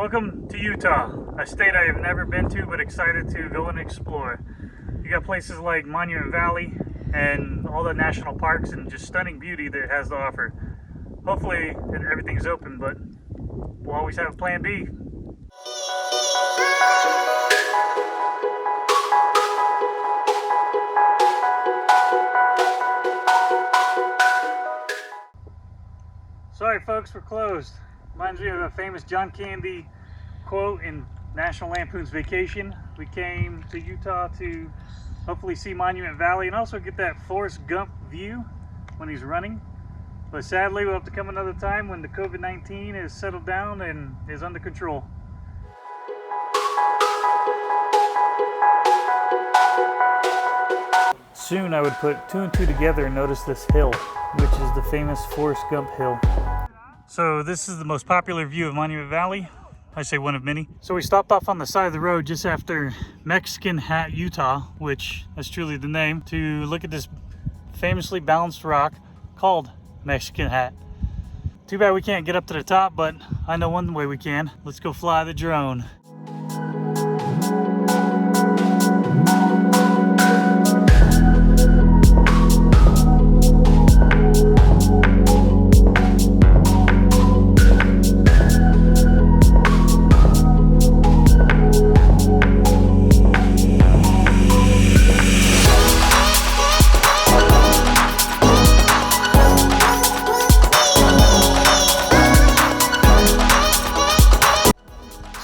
Welcome to Utah, a state I have never been to but excited to go and explore. You got places like Monument Valley and all the national parks and just stunning beauty that it has to offer. Hopefully everything's open, but we'll always have a plan B. Sorry folks, we're closed. Reminds me of a famous John Candy quote in National Lampoon's Vacation. We came to Utah to hopefully see Monument Valley and also get that Forrest Gump view when he's running. But sadly, we'll have to come another time when the COVID-19 is settled down and is under control. Soon I would put two and two together and notice this hill, which is the famous Forrest Gump Hill. So this is the most popular view of Monument Valley. I say one of many. So we stopped off on the side of the road just after Mexican Hat, Utah, which is truly the name, to look at this famously balanced rock called Mexican Hat. Too bad we can't get up to the top, but I know one way we can. Let's go fly the drone.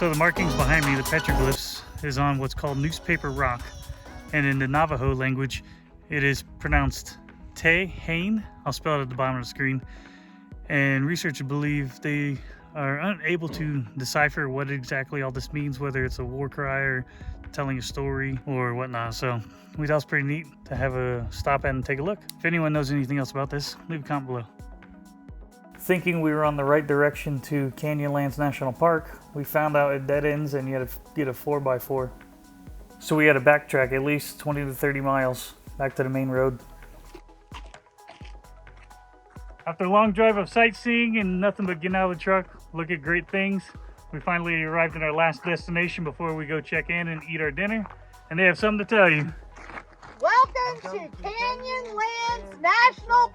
So the markings behind me, the petroglyphs, is on what's called newspaper rock. And in the Navajo language, it is pronounced Te-Hain. I'll spell it at the bottom of the screen. And researchers believe they are unable to decipher what exactly all this means, whether it's a war cry or telling a story or whatnot. So we thought it was pretty neat to have a stop at and take a look. If anyone knows anything else about this, leave a comment below. Thinking we were on the right direction to Canyonlands National Park, we found out it dead ends and you had to get a 4x4. So we had to backtrack at least 20 to 30 miles back to the main road. After a long drive of sightseeing and nothing but getting out of the truck, look at great things, we finally arrived at our last destination before we go check in and eat our dinner. And they have something to tell you. Welcome to Canyonlands National